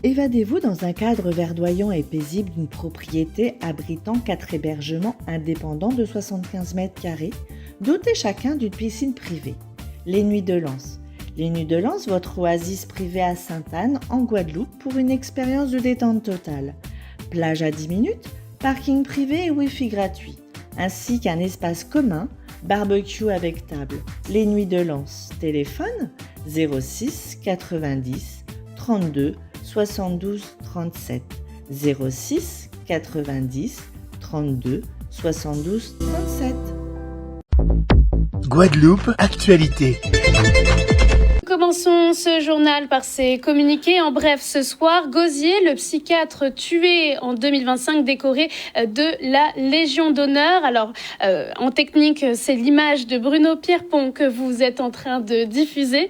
Évadez-vous dans un cadre verdoyant et paisible d'une propriété abritant 4 hébergements indépendants de 75 mètres carrés, dotés chacun d'une piscine privée. Les Nuits de Lens. Les Nuits de Lens, votre oasis privée à Sainte-Anne, en Guadeloupe, pour une expérience de détente totale. Plage à 10 minutes, parking privé et Wi-Fi gratuit, ainsi qu'un espace commun, barbecue avec table. Les Nuits de Lens. Téléphone 06 90 32 72 37 06 90 32 72 37. Guadeloupe Actualité. Commençons ce journal par ces communiqués. En bref, ce soir, Gosier, le psychiatre tué en 2025, décoré de la Légion d'honneur. Alors, en technique, c'est l'image de Bruno Pierrepont que vous êtes en train de diffuser.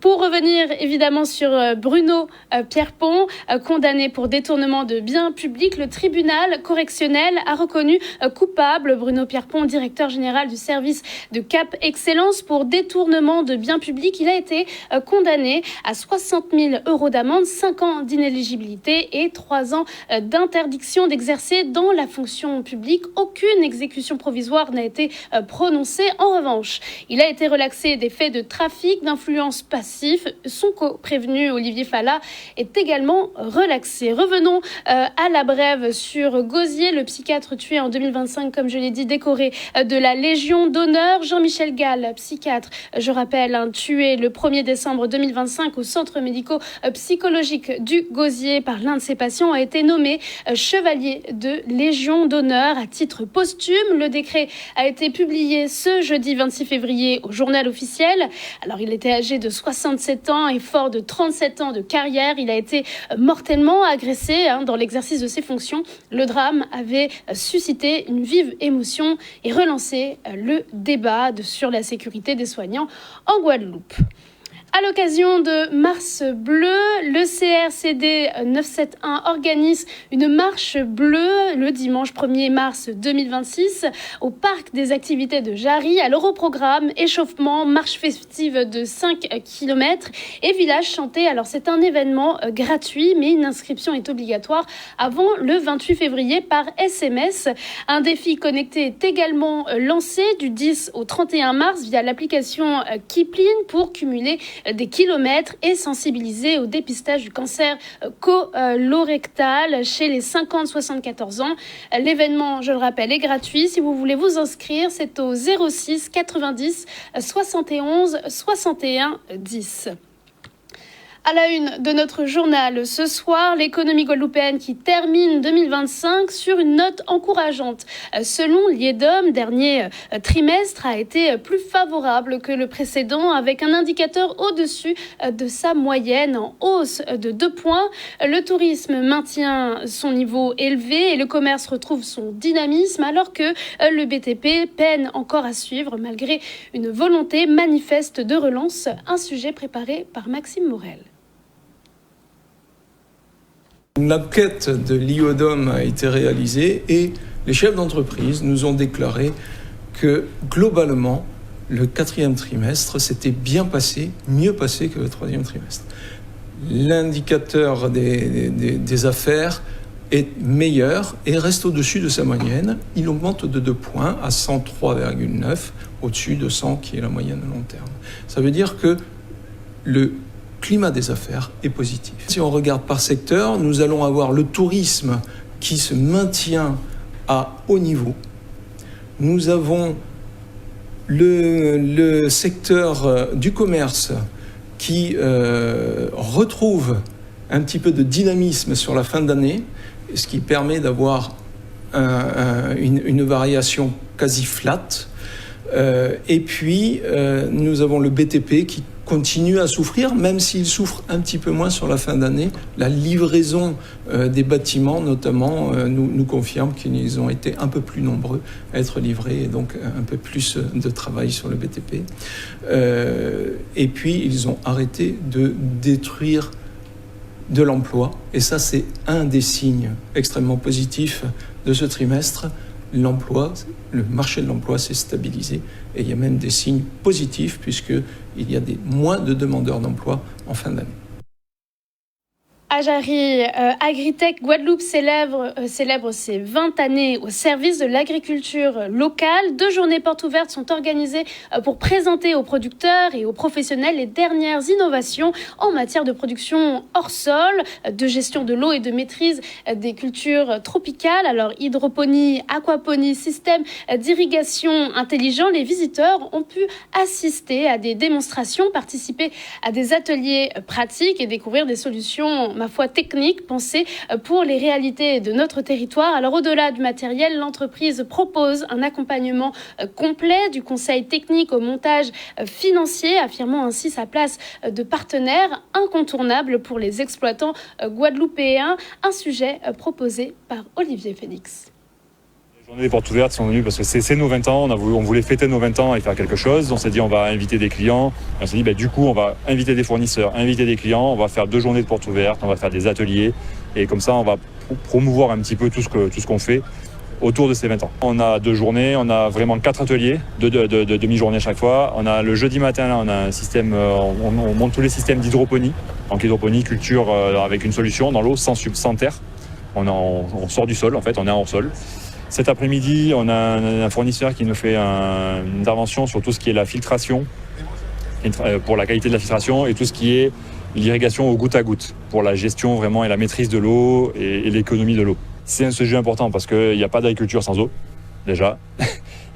Pour revenir évidemment sur Bruno Pierrepont, condamné pour détournement de biens publics, le tribunal correctionnel a reconnu coupable Bruno Pierrepont, directeur général du service de Cap Excellence, pour détournement de biens publics. Il a été condamné à 60 000 € d'amende, 5 ans d'inéligibilité et 3 ans d'interdiction d'exercer dans la fonction publique. Aucune exécution provisoire n'a été prononcée. En revanche, il a été relaxé des faits de trafic d'influence passif. Son co-prévenu Olivier Fallat est également relaxé. Revenons à la brève sur Gosier, le psychiatre tué en 2025, comme je l'ai dit, décoré de la Légion d'honneur. Jean-Michel Gall, psychiatre, je rappelle, tué le 1er décembre 2025 au centre médico-psychologique du Gosier par l'un de ses patients, a été nommé chevalier de Légion d'honneur à titre posthume. Le décret a été publié ce jeudi 26 février au journal officiel. Alors, il était âgé de 67 ans et fort de 37 ans de carrière. Il a été mortellement agressé dans l'exercice de ses fonctions. Le drame avait suscité une vive émotion et relancé le débat sur la sécurité des soignants en Guadeloupe. À l'occasion de Mars Bleu, le CRCD 971 organise une marche bleue le dimanche 1er mars 2026 au parc des activités de Jarry. Alors au programme, échauffement, marche festive de 5 km et village chanté. Alors c'est un événement gratuit, mais une inscription est obligatoire avant le 28 février par SMS. Un défi connecté est également lancé du 10 au 31 mars via l'application Kipling pour cumuler des kilomètres et sensibiliser au dépistage du cancer colorectal chez les 50-74 ans. L'événement, je le rappelle, est gratuit. Si vous voulez vous inscrire, c'est au 06 90 71 61 10. À la une de notre journal ce soir, l'économie guadeloupéenne qui termine 2025 sur une note encourageante. Selon l'IEDOM, dernier trimestre a été plus favorable que le précédent, avec un indicateur au-dessus de sa moyenne, en hausse de 2 points. Le tourisme maintient son niveau élevé et le commerce retrouve son dynamisme, alors que le BTP peine encore à suivre malgré une volonté manifeste de relance. Un sujet préparé par Maxime Morel. Une enquête de l'IEDOM a été réalisée et les chefs d'entreprise nous ont déclaré que globalement, le 4e trimestre s'était bien passé, mieux passé que le 3e trimestre. L'indicateur des affaires est meilleur et reste au-dessus de sa moyenne. Il augmente de 2 points à 103,9, au-dessus de 100 qui est la moyenne à long terme. Ça veut dire que le climat des affaires est positif. Si on regarde par secteur, nous allons avoir le tourisme qui se maintient à haut niveau. Nous avons le secteur du commerce qui retrouve un petit peu de dynamisme sur la fin d'année, ce qui permet d'avoir une variation quasi flat. Et puis, nous avons le BTP qui continue à souffrir, même s'il souffre un petit peu moins sur la fin d'année. La livraison des bâtiments, notamment, nous confirme qu'ils ont été un peu plus nombreux à être livrés, et donc un peu plus de travail sur le BTP. Et puis, ils ont arrêté de détruire de l'emploi. Et ça, c'est un des signes extrêmement positifs de ce trimestre. L'emploi, le marché de l'emploi s'est stabilisé et il y a même des signes positifs puisqu'il y a moins de demandeurs d'emploi en fin d'année. Ajari, Agritech Guadeloupe célèbre ses 20 années au service de l'agriculture locale. 2 journées portes ouvertes sont organisées pour présenter aux producteurs et aux professionnels les dernières innovations en matière de production hors sol, de gestion de l'eau et de maîtrise des cultures tropicales. Alors hydroponie, aquaponie, système d'irrigation intelligent, les visiteurs ont pu assister à des démonstrations, participer à des ateliers pratiques et découvrir des solutions ma foi technique, pensée pour les réalités de notre territoire. Alors au-delà du matériel, l'entreprise propose un accompagnement complet du conseil technique au montage financier, affirmant ainsi sa place de partenaire incontournable pour les exploitants guadeloupéens. Un sujet proposé par Olivier Félix. Les journées des portes ouvertes sont venues parce que c'est nos 20 ans, on voulait fêter nos 20 ans et faire quelque chose. On s'est dit on va inviter des clients. Et on s'est dit du coup on va inviter des fournisseurs, inviter des clients, on va faire 2 journées de portes ouvertes, on va faire des ateliers et comme ça on va promouvoir un petit peu tout ce qu'on fait autour de ces 20 ans. On a 2 journées, on a vraiment 4 ateliers, de demi-journée à chaque fois. On a le jeudi matin, là, on a un système, on monte tous les systèmes d'hydroponie. Donc hydroponie, culture avec une solution dans l'eau, sans terre. On sort du sol en fait, on est en hors sol. Cet après-midi, on a un fournisseur qui nous fait une intervention sur tout ce qui est la filtration, pour la qualité de la filtration, et tout ce qui est l'irrigation au goutte à goutte, pour la gestion vraiment et la maîtrise de l'eau et l'économie de l'eau. C'est un sujet important parce qu'il n'y a pas d'agriculture sans eau, déjà.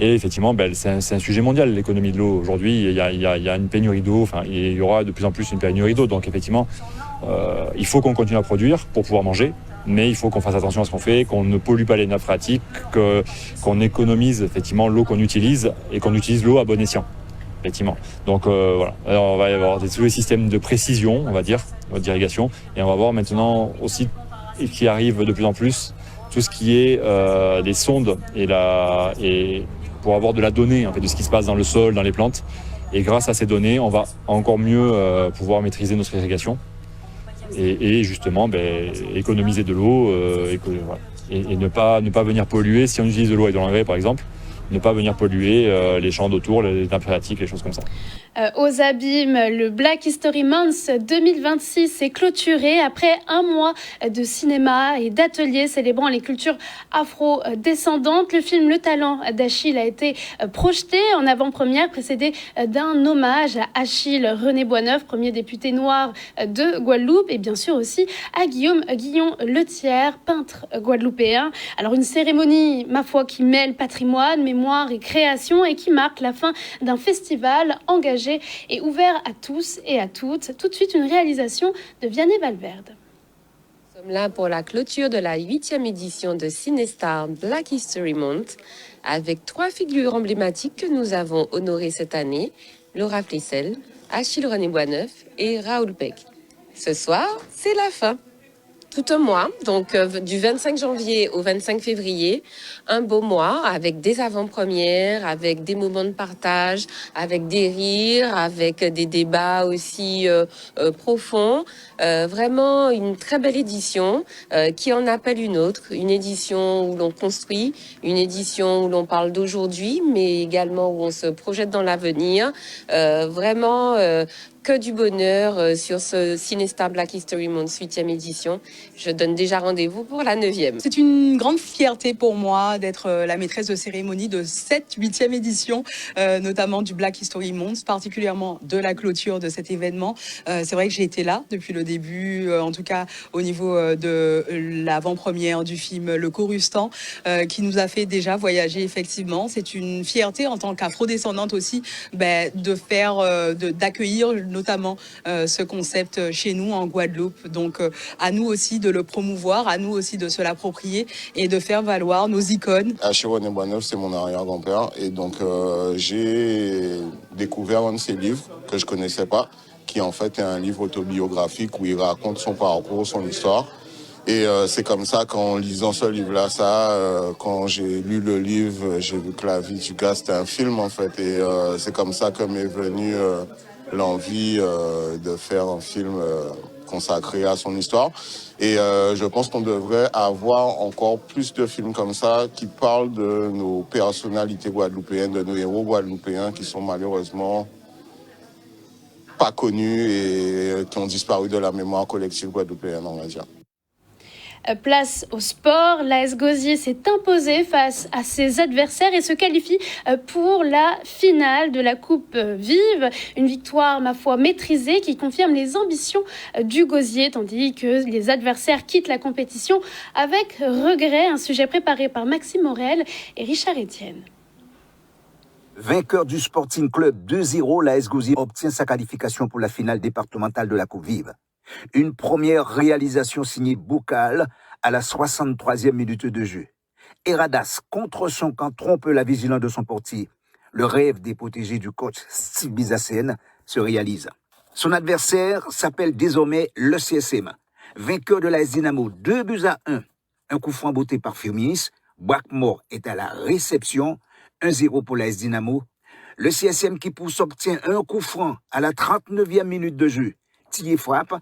Et effectivement, c'est un sujet mondial, l'économie de l'eau. Aujourd'hui, il y a une pénurie d'eau, enfin, il y aura de plus en plus une pénurie d'eau. Donc effectivement, il faut qu'on continue à produire pour pouvoir manger. Mais il faut qu'on fasse attention à ce qu'on fait, qu'on ne pollue pas les nappes phréatiques, qu'on économise effectivement l'eau qu'on utilise et qu'on utilise l'eau à bon escient. Effectivement. Donc voilà. Alors, on va y avoir tous les systèmes de précision, on va dire, d'irrigation, et on va voir maintenant aussi, et qui arrive de plus en plus, tout ce qui est des sondes et pour avoir de la donnée en fait, de ce qui se passe dans le sol, dans les plantes. Et grâce à ces données, on va encore mieux pouvoir maîtriser notre irrigation. Et justement économiser de l'eau et ne pas venir polluer si on utilise de l'eau avec de l'engrais par exemple, ne pas venir polluer les champs d'autour, les nappes phréatiques, les choses comme ça. Aux abîmes, le Black History Month 2026 est clôturé après un mois de cinéma et d'ateliers célébrant les cultures afro-descendantes. Le film Le Talent d'Achille a été projeté en avant-première, précédé d'un hommage à Achille René Boisneuf, premier député noir de Guadeloupe, et bien sûr aussi à Guillaume Guillon-Lethière, peintre guadeloupéen. Alors une cérémonie, ma foi, qui mêle patrimoine, mémoire et création et qui marque la fin d'un festival engagé et ouvert à tous et à toutes. Tout de suite, une réalisation de Vianney Valverde. Nous sommes là pour la clôture de la 8e édition de Cinestar Black History Month avec 3 figures emblématiques que nous avons honorées cette année, Laura Flessel, Achille René Boisneuf et Raoul Peck. Ce soir, c'est la fin. Tout un mois, donc du 25 janvier au 25 février, un beau mois avec des avant-premières, avec des moments de partage, avec des rires, avec des débats aussi profonds. Vraiment une très belle édition qui en appelle une autre, une édition où l'on construit, une édition où l'on parle d'aujourd'hui, mais également où on se projette dans l'avenir. Vraiment... que du bonheur sur ce Cinestar Black History Month 8e édition. Je donne déjà rendez-vous pour la 9e. C'est une grande fierté pour moi d'être la maîtresse de cérémonie de cette 8e édition, notamment du Black History Month, particulièrement de la clôture de cet événement. C'est vrai que j'ai été là depuis le début, en tout cas au niveau de l'avant-première du film Le Coruscant, qui nous a fait déjà voyager effectivement. C'est une fierté en tant qu'afro-descendante aussi d'accueillir notamment ce concept chez nous en Guadeloupe. Donc à nous aussi de le promouvoir, à nous aussi de se l'approprier et de faire valoir nos icônes. Achille René Boisneuf, c'est mon arrière-grand-père et donc j'ai découvert un de ses livres que je connaissais pas, qui en fait est un livre autobiographique où il raconte son parcours, son histoire. Et c'est comme ça qu'en lisant ce livre-là, quand j'ai lu le livre, j'ai vu que la vie du gars, c'était un film en fait. Et c'est comme ça que m'est venue l'envie de faire un film consacré à son histoire. Et je pense qu'on devrait avoir encore plus de films comme ça qui parlent de nos personnalités guadeloupéennes, de nos héros guadeloupéens qui sont malheureusement pas connus et qui ont disparu de la mémoire collective guadeloupéenne, on va dire. Place au sport, l'AS Gosier s'est imposé face à ses adversaires et se qualifie pour la finale de la Coupe Vive. Une victoire, ma foi, maîtrisée qui confirme les ambitions du Gosier, tandis que les adversaires quittent la compétition avec regret. Un sujet préparé par Maxime Morel et Richard Etienne. Vainqueur du Sporting Club 2-0, l'AS Gosier obtient sa qualification pour la finale départementale de la Coupe Vive. Une première réalisation signée Boucal à la 63e minute de jeu. Eradas, contre son camp, trompe la vigilance de son portier. Le rêve des protégés du coach Steve Bizassène se réalise. Son adversaire s'appelle désormais le CSM. Vainqueur de l'AS Dynamo 2-1. Un coup franc botté par Firmis. Boakmore est à la réception. 1-0 pour l'AS Dynamo. Le CSM qui pousse obtient un coup franc à la 39e minute de jeu. Tillier frappe.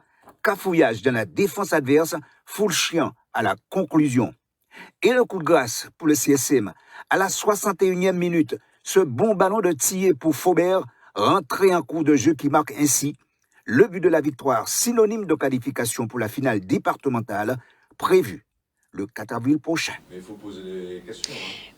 Cafouillage dans la défense adverse, full chien à la conclusion. Et le coup de grâce pour le CSM, à la 61e minute, ce bon ballon de Tillier pour Faubert, rentré en cours de jeu qui marque ainsi le but de la victoire, synonyme de qualification pour la finale départementale, prévue le 4 avril prochain. Mais il faut poser des questions.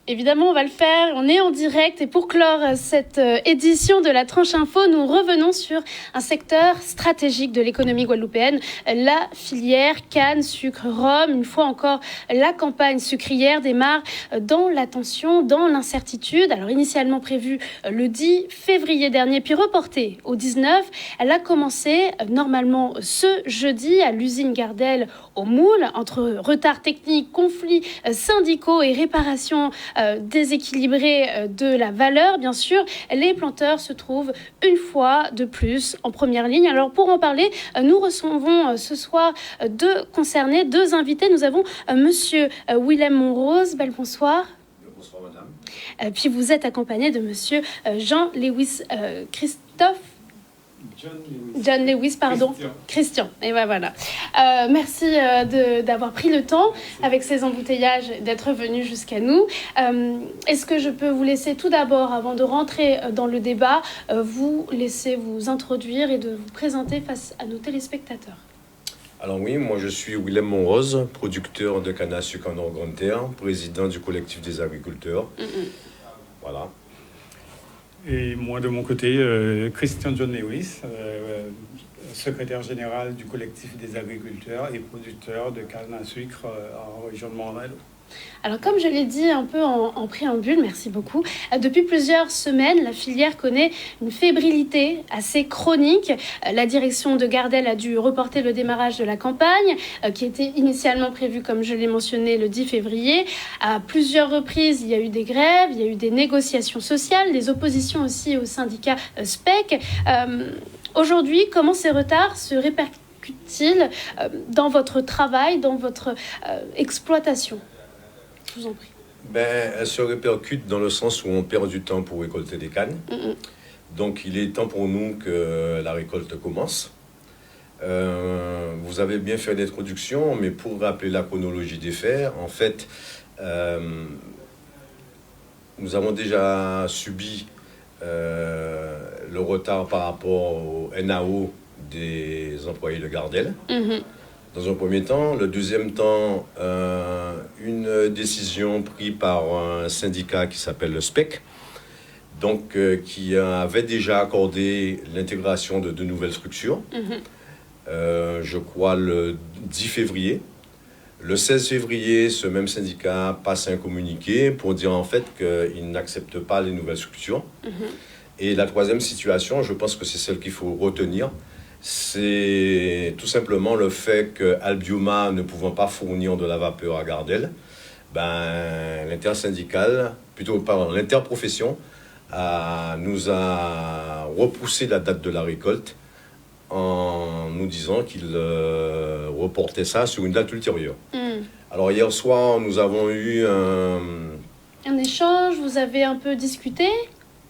Évidemment, on va le faire. On est en direct et pour clore cette édition de la Tranche Info, nous revenons sur un secteur stratégique de l'économie guadeloupéenne, la filière canne, sucre, rhum. Une fois encore, la campagne sucrière démarre dans la tension, dans l'incertitude. Alors initialement prévue le 10 février dernier, puis reportée au 19, elle a commencé normalement ce jeudi à l'usine Gardel au Moule, entre retard technique, conflits syndicaux et réparation déséquilibré de la valeur, bien sûr, les planteurs se trouvent une fois de plus en première ligne. Alors pour en parler, nous recevons ce soir deux concernés, deux invités. Nous avons monsieur Willem Monrose. Bonsoir. Bonsoir madame. Puis vous êtes accompagné de monsieur Jean-Lewis Christophe. John Lewis, pardon. Christian. Et ben voilà. Merci d'avoir pris le temps, avec ces embouteillages, d'être venu jusqu'à nous. Est-ce que je peux vous laisser tout d'abord, avant de rentrer dans le débat, vous laisser vous introduire et de vous présenter face à nos téléspectateurs? Alors oui, moi je suis Willem Monrose, producteur de canne à sucre en Nord-Grande-Terre, président du collectif des agriculteurs. Voilà. Et moi, de mon côté, Christian John Lewis, secrétaire général du collectif des agriculteurs et producteurs de canne à sucre en région de Montréal. Alors, comme je l'ai dit un peu en préambule, merci beaucoup, depuis plusieurs semaines, la filière connaît une fébrilité assez chronique. La direction de Gardel a dû reporter le démarrage de la campagne, qui était initialement prévue, comme je l'ai mentionné, le 10 février. À plusieurs reprises, il y a eu des grèves, il y a eu des négociations sociales, des oppositions aussi au syndicat SPEC. Aujourd'hui, comment ces retards se répercutent-ils dans votre travail, dans votre exploitation ? Je vous en prie. Elle se répercute dans le sens où on perd du temps pour récolter des cannes. Donc il est temps pour nous que la récolte commence. Vous avez bien fait l'introduction, mais pour rappeler la chronologie des faits, en fait, nous avons déjà subi le retard par rapport au NAO des employés de Gardel. Dans un premier temps. Le deuxième temps, une décision prise par un syndicat qui s'appelle le SPEC, donc, qui avait déjà accordé l'intégration de deux nouvelles structures, je crois le 10 février. Le 16 février, ce même syndicat passe un communiqué pour dire en fait qu'il n'accepte pas les nouvelles structures. Et la troisième situation, je pense que c'est celle qu'il faut retenir, c'est tout simplement le fait que Albioma ne pouvant pas fournir de la vapeur à Gardel, l'intersyndicale, plutôt pardon, l'interprofession nous a repoussé la date de la récolte en nous disant qu'il reportait ça sur une date ultérieure. Alors hier soir, nous avons eu un échange, vous avez un peu discuté?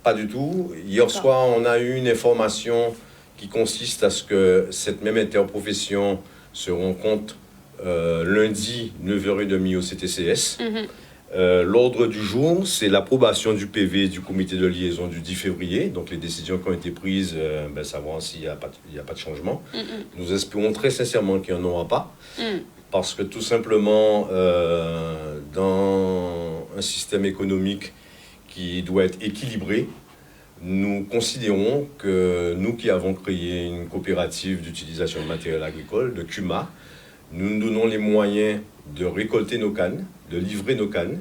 Pas du tout. Hier soir, on a eu une information qui consiste à ce que cette même interprofession se rencontre lundi 9h30 au CTCS L'ordre du jour, c'est l'approbation du PV du comité de liaison du 10 février. Donc les décisions qui ont été prises, savoir s'il n'y a pas de changement. Nous espérons très sincèrement qu'il n'y en aura pas. Parce que tout simplement, dans un système économique qui doit être équilibré, nous considérons que nous qui avons créé une coopérative d'utilisation de matériel agricole, le CUMA, nous nous donnons les moyens de récolter nos cannes, de livrer nos cannes,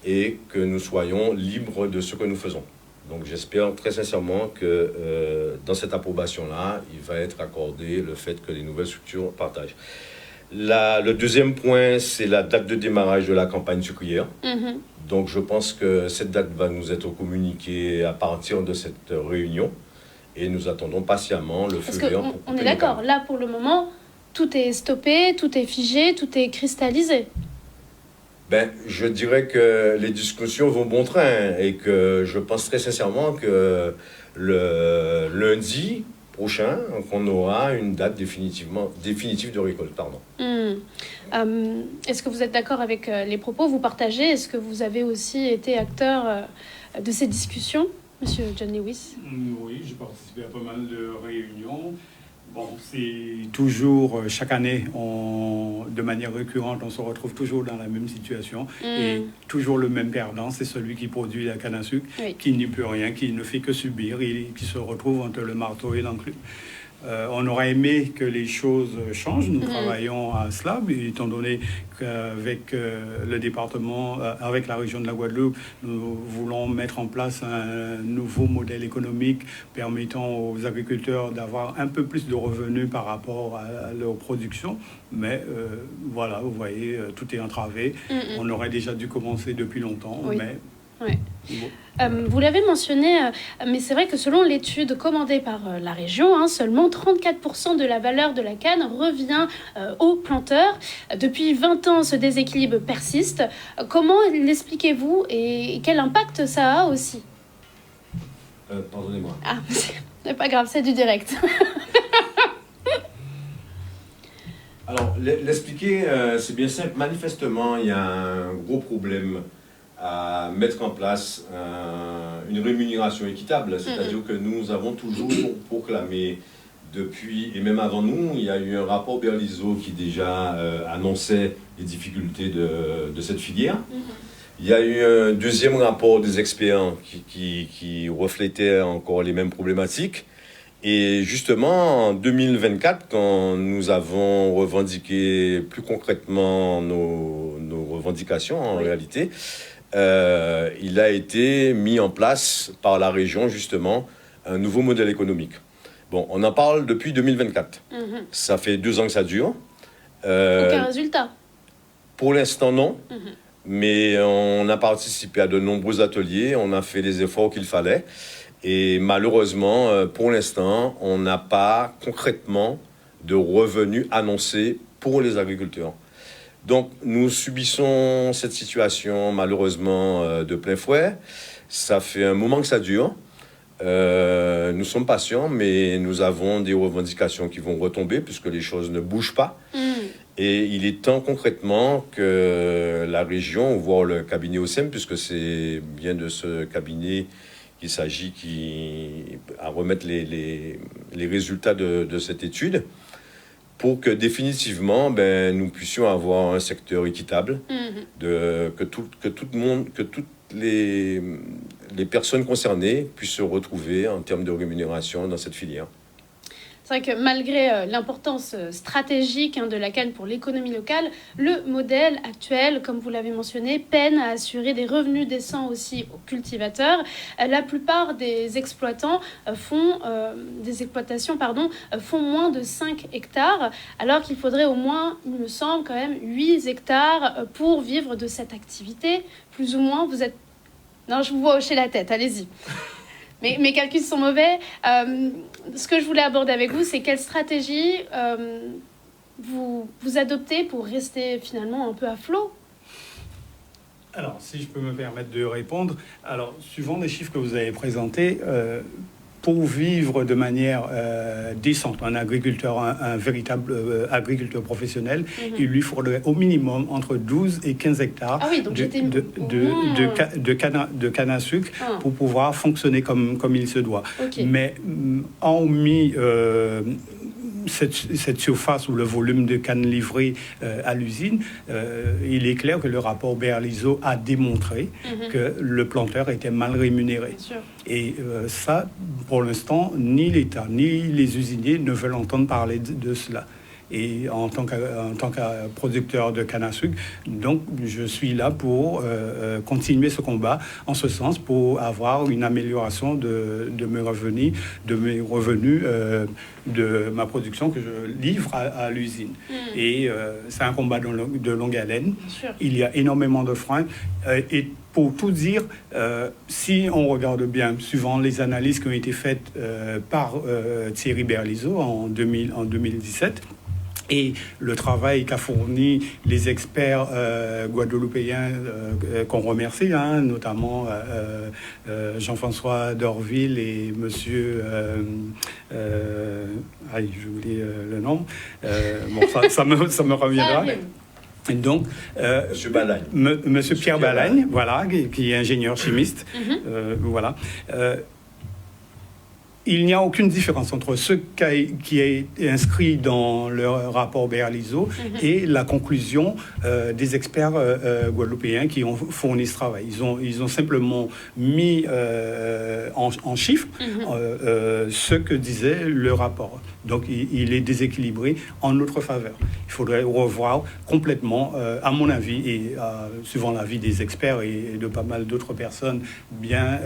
et que nous soyons libres de ce que nous faisons. Donc j'espère très sincèrement que dans cette approbation-là, il va être accordé le fait que les nouvelles structures partagent. Le deuxième point, c'est la date de démarrage de la campagne sucrière. Donc je pense que cette date va nous être communiquée à partir de cette réunion et nous attendons patiemment le feu vert. On est d'accord, là pour le moment, tout est stoppé, tout est figé, tout est cristallisé. Je dirais que les discussions vont bon train et que je pense très sincèrement que le lundi prochain, qu'on aura une date définitive de récolte. Est-ce que vous êtes d'accord avec les propos? Vous partagez? Est-ce que vous avez aussi été acteur de ces discussions, Monsieur John Lewis? Oui, j'ai participé à pas mal de réunions. Bon, c'est toujours, chaque année, de manière récurrente, on se retrouve toujours dans la même situation. Et toujours le même perdant, c'est celui qui produit la canne à sucre, qui n'y peut rien, qui ne fait que subir et qui se retrouve entre le marteau et l'enclume. On aurait aimé que les choses changent. Nous travaillons à cela, étant donné qu'avec le département, avec la région de la Guadeloupe, nous voulons mettre en place un nouveau modèle économique permettant aux agriculteurs d'avoir un peu plus de revenus par rapport à leur production. Mais voilà, vous voyez, tout est entravé. On aurait déjà dû commencer depuis longtemps, mais... vous l'avez mentionné, mais c'est vrai que selon l'étude commandée par la région, seulement 34% de la valeur de la canne revient aux planteurs. Depuis 20 ans, ce déséquilibre persiste. Comment l'expliquez-vous et quel impact ça a aussi? Pardonnez-moi. C'est pas grave, c'est du direct. Alors, l'expliquer, c'est bien simple. Manifestement, il y a un gros problème à mettre en place une rémunération équitable. C'est-à-dire que nous avons toujours proclamé depuis, et même avant nous, il y a eu un rapport Berlizo qui déjà annonçait les difficultés de cette filière. Il y a eu un deuxième rapport des experts qui reflétait encore les mêmes problématiques. Et justement, en 2024, quand nous avons revendiqué plus concrètement nos revendications en réalité, il a été mis en place par la région, justement, un nouveau modèle économique. Bon, on en parle depuis 2024. Ça fait 2 ans que ça dure. Aucun résultat? Pour l'instant, non. Mais on a participé à de nombreux ateliers, on a fait les efforts qu'il fallait. Et malheureusement, pour l'instant, on n'a pas concrètement de revenus annoncés pour les agriculteurs. Donc, nous subissons cette situation, malheureusement, de plein fouet. Ça fait un moment que ça dure. Nous sommes patients, mais nous avons des revendications qui vont retomber puisque les choses ne bougent pas. Et il est temps concrètement que la région, voire le cabinet OSEM, puisque c'est bien de ce cabinet qu'il s'agit à remettre les résultats de cette étude, pour que définitivement nous puissions avoir un secteur équitable, que toutes les personnes concernées puissent se retrouver en termes de rémunération dans cette filière. C'est vrai que malgré l'importance stratégique de la canne pour l'économie locale, le modèle actuel, comme vous l'avez mentionné, peine à assurer des revenus décents aussi aux cultivateurs. La plupart des exploitations font moins de 5 hectares, alors qu'il faudrait au moins, il me semble, quand même 8 hectares pour vivre de cette activité. Plus ou moins, vous êtes... Non, je vous vois hocher la tête, allez-y. Mais mes calculs sont mauvais. Ce que je voulais aborder avec vous, c'est quelle stratégie vous adoptez pour rester finalement un peu à flot? Alors, si je peux me permettre de répondre, alors, suivant les chiffres que vous avez présentés, pour vivre de manière décente, un agriculteur, un véritable agriculteur professionnel, il lui faudrait au minimum entre 12 et 15 hectares de canne à sucre pour pouvoir fonctionner comme il se doit. Okay. Mais hormis cette surface ou le volume de canne livrée à l'usine, il est clair que le rapport Berlizo a démontré que le planteur était mal rémunéré. Et ça, pour l'instant, ni l'État ni les usiniers ne veulent entendre parler de cela. Et en tant que producteur de canne à sucre, donc je suis là pour continuer ce combat en ce sens, pour avoir une amélioration de mes revenus, de ma production que je livre à l'usine. Et c'est un combat de longue haleine. Il y a énormément de freins. Et pour tout dire, si on regarde bien, suivant les analyses qui ont été faites par Thierry Berlizo en 2017, et le travail qu'a fourni les experts guadeloupéens qu'on remercie, notamment Jean-François Dorville et monsieur... j'ai oublié le nom. Ça me reviendra. Et donc, Monsieur Pierre Balagne, voilà, qui est ingénieur chimiste, voilà. Il n'y a aucune différence entre ce qui est inscrit dans le rapport Berlizo et la conclusion des experts guadeloupéens qui ont fourni ce travail. Ils ont simplement mis en chiffres ce que disait le rapport. Donc, il est déséquilibré en notre faveur. Il faudrait revoir complètement, à mon avis, et suivant l'avis des experts et de pas mal d'autres personnes bien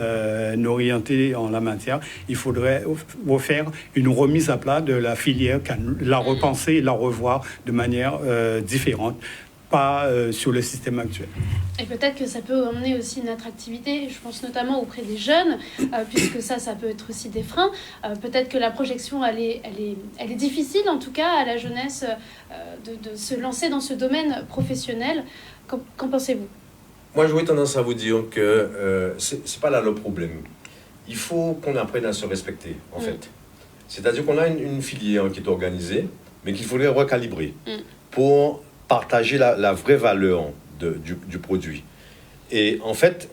orientées en la matière, il faudrait refaire une remise à plat de la filière, la repenser et la revoir de manière différente, pas sur le système actuel. Et peut-être que ça peut emmener aussi une attractivité, je pense notamment auprès des jeunes, puisque ça peut être aussi des freins. Peut-être que la projection, elle est difficile, en tout cas, à la jeunesse, de se lancer dans ce domaine professionnel. Qu'en pensez-vous ? Moi, j'aurais tendance à vous dire que c'est pas là le problème. Il faut qu'on apprenne à se respecter, en fait. C'est-à-dire qu'on a une filière qui est organisée, mais qu'il faudrait recalibrer pour partager la vraie valeur du produit. Et en fait,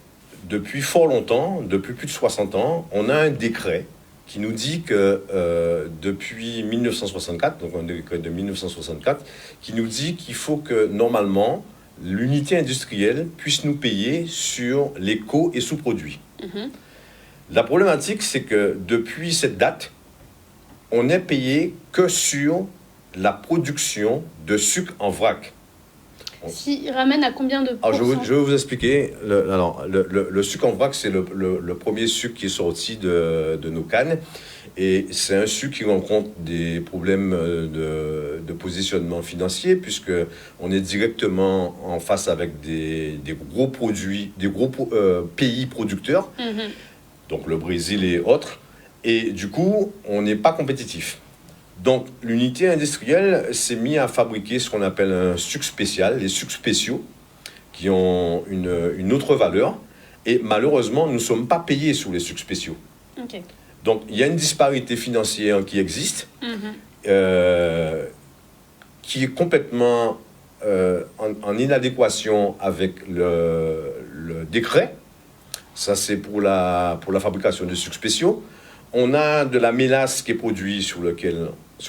depuis fort longtemps, depuis plus de 60 ans, on a un décret qui nous dit que depuis 1964, donc un décret de 1964, qui nous dit qu'il faut que normalement l'unité industrielle puisse nous payer sur les co- et sous-produits. La problématique, c'est que depuis cette date, on n'est payé que sur la production de sucre en vrac. Il ramène à combien de pourcents ? Je vais vous expliquer. Le sucre en vrac, c'est le premier sucre qui est sorti de nos cannes. Et c'est un sucre qui rencontre des problèmes de positionnement financier, puisqu'on est directement en face avec des gros produits, des gros pays producteurs, donc le Brésil et autres. Et du coup, on n'est pas compétitif. Donc, l'unité industrielle s'est mise à fabriquer ce qu'on appelle un sucre spécial, les sucres spéciaux, qui ont une autre valeur. Et malheureusement, nous ne sommes pas payés sur les sucres spéciaux. Okay. Donc, il y a une disparité financière qui existe, qui est complètement en inadéquation avec le décret. Ça, c'est pour la fabrication de sucres spéciaux. On a de la mélasse qui est produite sur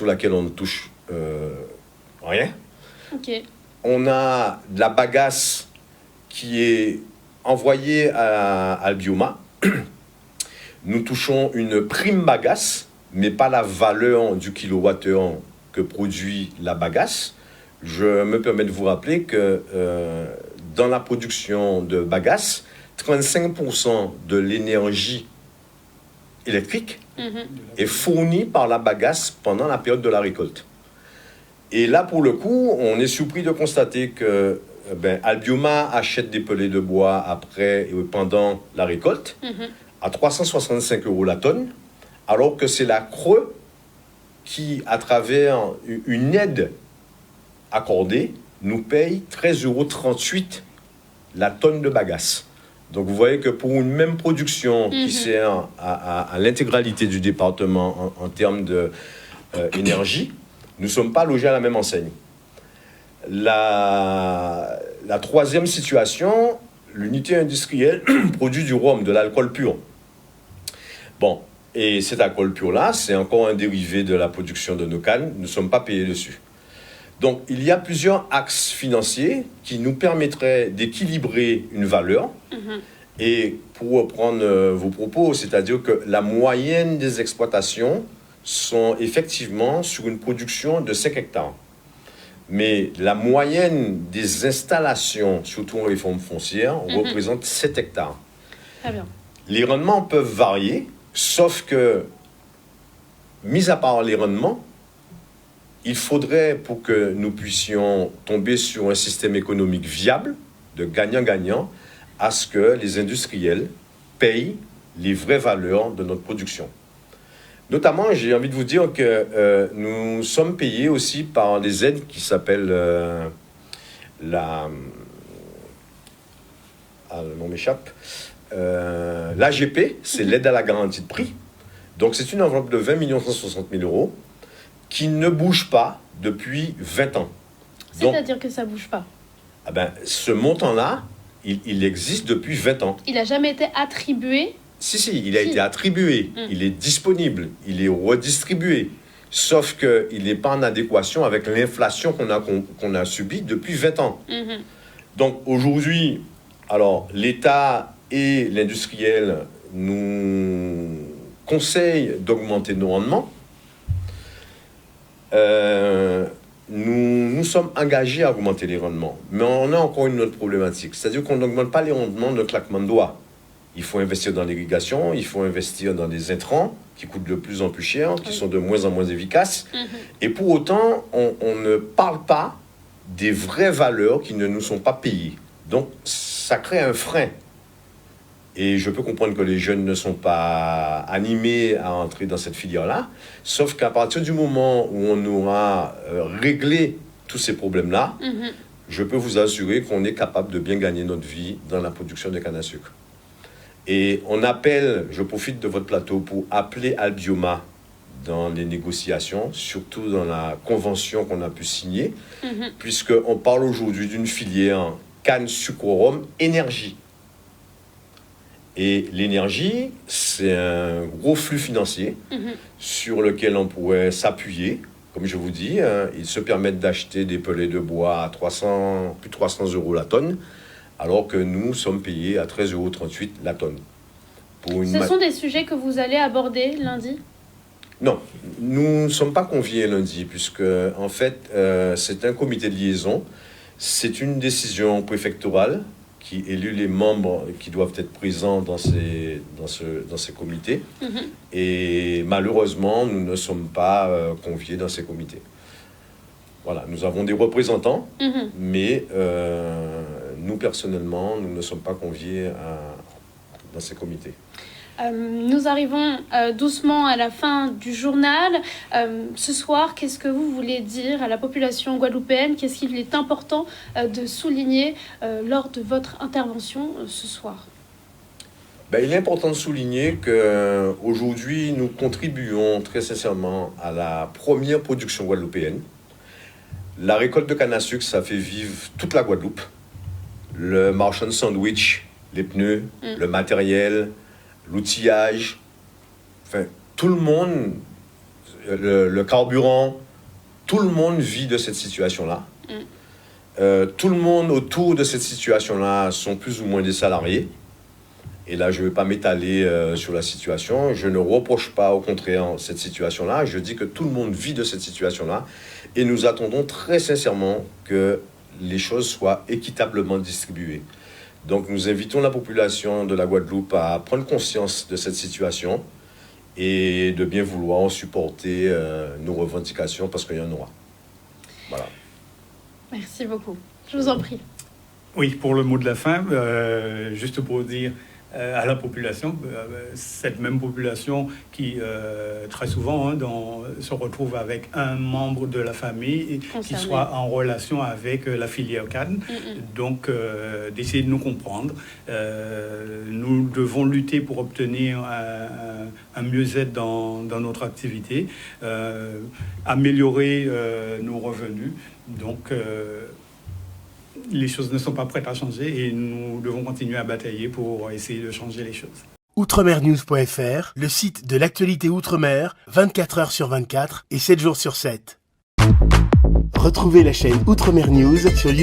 laquelle on ne touche rien. Okay. On a de la bagasse qui est envoyée à Albioma. Nous touchons une prime bagasse, mais pas la valeur du kilowattheure que produit la bagasse. Je me permets de vous rappeler que dans la production de bagasse, 35% de l'énergie électrique est fournie par la bagasse pendant la période de la récolte. Et là, pour le coup, on est surpris de constater que Albioma achète des pellets de bois après et pendant la récolte à 365 € la tonne, alors que c'est la Creux qui, à travers une aide accordée, nous paye 13,38 € la tonne de bagasse. Donc vous voyez que pour une même production qui sert à l'intégralité du département en termes d'énergie, nous ne sommes pas logés à la même enseigne. La troisième situation, l'unité industrielle produit du rhum, de l'alcool pur. Bon, et cet alcool pur-là, c'est encore un dérivé de la production de nos cannes. Nous ne sommes pas payés dessus. Donc, il y a plusieurs axes financiers qui nous permettraient d'équilibrer une valeur. Et pour reprendre vos propos, c'est-à-dire que la moyenne des exploitations sont effectivement sur une production de 5 hectares. Mais la moyenne des installations, surtout en réforme foncière, représente 7 hectares. Très bien. Les rendements peuvent varier, sauf que, mis à part les rendements, il faudrait, pour que nous puissions tomber sur un système économique viable, de gagnant-gagnant, à ce que les industriels payent les vraies valeurs de notre production. Notamment, j'ai envie de vous dire que nous sommes payés aussi par des aides qui s'appellent le nom m'échappe. L'AGP, c'est l'aide à la garantie de prix. Donc, c'est une enveloppe de 20 160 000 euros qui ne bouge pas depuis 20 ans. C'est-à-dire que ça ne bouge pas? Ah ben, ce montant-là, il existe depuis 20 ans. Il n'a jamais été attribué? Si, il a été attribué, il est disponible, il est redistribué. Sauf qu'il n'est pas en adéquation avec l'inflation qu'on a subie depuis 20 ans. Donc aujourd'hui, alors l'État et l'industriel nous conseillent d'augmenter nos rendements. Nous sommes engagés à augmenter les rendements. Mais on a encore une autre problématique. C'est-à-dire qu'on n'augmente pas les rendements de claquement de doigts. Il faut investir dans l'irrigation, il faut investir dans des intrants qui coûtent de plus en plus cher, qui sont de moins en moins efficaces. Et pour autant, on ne parle pas des vraies valeurs qui ne nous sont pas payées. Donc, ça crée un frein. Et je peux comprendre que les jeunes ne sont pas animés à entrer dans cette filière-là, sauf qu'à partir du moment où on aura réglé tous ces problèmes-là, je peux vous assurer qu'on est capable de bien gagner notre vie dans la production de canne à sucre. Et on appelle, je profite de votre plateau pour appeler Albioma dans les négociations, surtout dans la convention qu'on a pu signer, puisqu'on parle aujourd'hui d'une filière canne, sucre, rhum, énergie. Et l'énergie, c'est un gros flux financier sur lequel on pourrait s'appuyer. Comme je vous dis, ils se permettent d'acheter des pellets de bois à plus de 300 euros la tonne, alors que nous sommes payés à 13,38 euros la tonne. Ce sont des sujets que vous allez aborder lundi? Non, nous ne sommes pas conviés lundi, puisque en fait, c'est un comité de liaison. C'est une décision préfectorale qui élit les membres qui doivent être présents dans ces comités. Et malheureusement, nous ne sommes pas conviés dans ces comités. Voilà, nous avons des représentants, mais nous, personnellement, nous ne sommes pas conviés dans ces comités. Nous arrivons doucement à la fin du journal. Ce soir, qu'est-ce que vous voulez dire à la population guadeloupéenne? Qu'est-ce qu'il est important de souligner lors de votre intervention ce soir? Il est important de souligner qu'aujourd'hui, nous contribuons très sincèrement à la première production guadeloupéenne. La récolte de canne à sucre, ça fait vivre toute la Guadeloupe. Le marchand de sandwich, les pneus, le matériel, l'outillage, enfin, tout le monde, le carburant, tout le monde vit de cette situation-là. Tout le monde autour de cette situation-là sont plus ou moins des salariés. Et là, je ne vais pas m'étaler sur la situation. Je ne reproche pas, au contraire, cette situation-là. Je dis que tout le monde vit de cette situation-là. Et nous attendons très sincèrement que les choses soient équitablement distribuées. Donc, nous invitons la population de la Guadeloupe à prendre conscience de cette situation et de bien vouloir supporter nos revendications parce qu'il y en aura. Voilà. Merci beaucoup. Je vous en prie. Oui, pour le mot de la fin, juste pour dire, à la population, cette même population qui très souvent se retrouve avec un membre de la famille qui soit en relation avec la filière canne. Donc d'essayer de nous comprendre. Nous devons lutter pour obtenir un mieux-être dans notre activité, améliorer nos revenus. Donc les choses ne sont pas prêtes à changer et nous devons continuer à batailler pour essayer de changer les choses. Outremernews.fr, le site de l'actualité Outre-mer, 24 heures sur 24 et 7 jours sur 7. Retrouvez la chaîne Outremer News sur YouTube.